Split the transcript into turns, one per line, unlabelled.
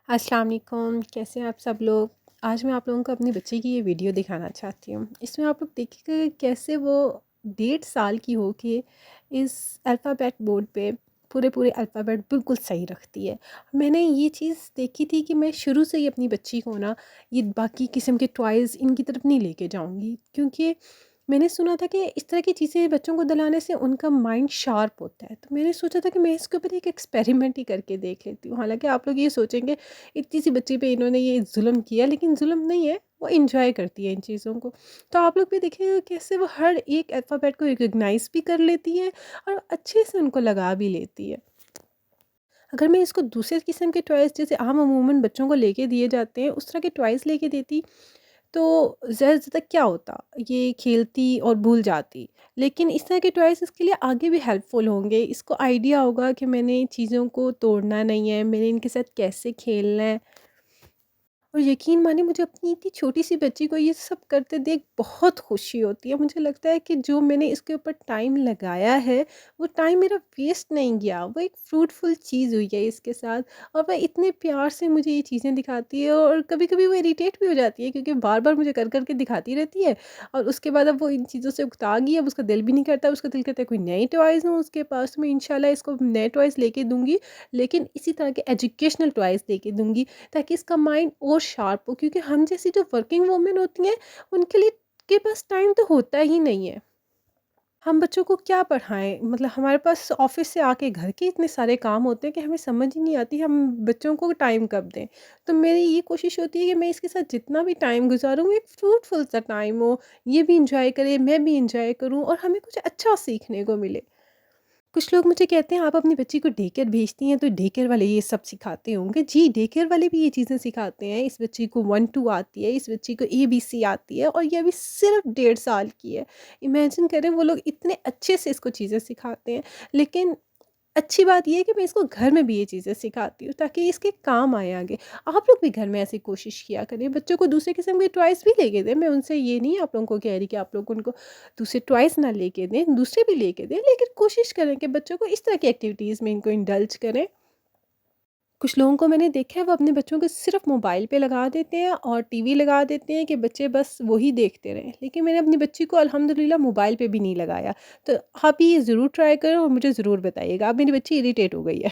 अस्सलाम वालेकुम, कैसे हैं आप सब लोग। आज मैं आप लोगों को अपनी बच्ची की ये वीडियो दिखाना चाहती हूँ। इसमें आप लोग देखिएगा कैसे वो 1.5 साल की हो के इस अल्फ़ाबेट बोर्ड पे पूरे पूरे अल्फ़ाबेट बिल्कुल सही रखती है। मैंने ये चीज़ देखी थी कि मैं शुरू से ही अपनी बच्ची को ना ये बाकी किस्म के टॉयज़ इनकी तरफ नहीं लेके जाऊँगी, क्योंकि मैंने सुना था कि इस तरह की चीज़ें बच्चों को दिलाने से उनका माइंड शार्प होता है। तो मैंने सोचा था कि मैं इसके ऊपर एक एक्सपेरिमेंट ही करके देख लेती हूँ। हालाँकि आप लोग ये सोचेंगे इतनी सी बच्ची पे इन्होंने ये ज़ुल्म किया, लेकिन ज़ुल्म नहीं है, वो एन्जॉय करती है इन चीज़ों को। तो आप लोग भी देखिएगा कैसे वो हर एक अल्फ़ाबेट को रिकॉग्नाइज़ भी कर लेती है और अच्छे से उनको लगा भी लेती है। अगर मैं इसको दूसरे किस्म के टॉयज़ जैसे आम अमूमन बच्चों को लेके दिए जाते हैं, उस तरह के टॉयज़ लेके देती तो ज़्यादा से ज़्यादा क्या होता, ये खेलती और भूल जाती। लेकिन इस तरह के टॉयज़ इसके लिए आगे भी हेल्पफुल होंगे। इसको आइडिया होगा कि मैंने चीज़ों को तोड़ना नहीं है, मैंने इनके साथ कैसे खेलना है। और यकीन मानिए मुझे अपनी इतनी छोटी-सी बच्ची को ये सब करते देख बहुत खुशी होती है। मुझे लगता है कि जो मैंने इसके ऊपर टाइम लगाया है, वो टाइम मेरा वेस्ट नहीं गया। वो एक फ्रूटफुल चीज़ हुई है इसके साथ, और वह इतने प्यार से मुझे ये चीज़ें दिखाती है, और कभी-कभी वो इरिटेट भी हो जाती है क्योंकि बार-बार मुझे कर के दिखाती रहती है। और उसके बाद अब वो इन चीज़ों से उकता गई, अब उसका दिल भी नहीं करता, उसका दिल करता है कोई नए टॉयज़ हों उसके पास, तो मैं इंशाल्लाह इसको नए टॉयज़ लेके दूँगी, लेकिन इसी तरह के एजुकेशनल टॉयज़ लेके दूँगी, ताकि इसका माइंड और शार्प हो, क्योंकि हम जैसी जो वर्किंग वुमेन होती हैं उनके लिए के पास टाइम तो होता ही नहीं है। हम बच्चों को क्या पढ़ाएँ? मतलब हमारे पास ऑफ़िस से आके घर के इतने सारे काम होते हैं कि हमें समझ ही नहीं आती हम बच्चों को टाइम कब दें। तो मेरी ये कोशिश होती है कि मैं इसके साथ जितना भी टाइम गुज़ारूँ वो एक फ्रूटफुल सा टाइम हो, ये भी एन्जॉय करे, मैं भी एन्जॉय करूँ और हमें कुछ अच्छा सीखने को मिले। कुछ लोग मुझे कहते हैं आप अपनी बच्ची को डे केयर भेजती हैं तो डे केयर वाले ये सब सिखाते होंगे। जी, डे केयर वाले भी ये चीज़ें सिखाते हैं। इस बच्ची को 1-2 आती है, इस बच्ची को एबीसी आती है, और ये अभी सिर्फ़ 1.5 साल की है। इमेजिन करें वो लोग इतने अच्छे से इसको चीज़ें सिखाते हैं। लेकिन अच्छी बात ये है कि मैं इसको घर में भी ये चीज़ें सिखाती हूँ ताकि इसके काम आए आगे। आप लोग भी घर में ऐसी कोशिश किया करें, बच्चों को दूसरे किस्म के टॉयज़ भी लेके दें। मैं उनसे ये नहीं आप लोगों को कह रही कि आप लोग उनको दूसरे टॉयज़ ना लेके दें, दूसरे भी लेके दें, लेकिन कोशिश करें कि बच्चों को इस तरह की एक्टिविटीज़ में इनको इंडल्ज करें। कुछ लोगों को मैंने देखा है वो अपने बच्चों को सिर्फ़ मोबाइल पे लगा देते हैं और टीवी लगा देते हैं कि बच्चे बस वही देखते रहें। लेकिन मैंने अपनी बच्ची को अल्हम्दुलिल्लाह मोबाइल पे भी नहीं लगाया। तो आप ये ज़रूर ट्राई करें और मुझे ज़रूर बताइएगा। अब मेरी बच्ची इरिटेट हो गई है।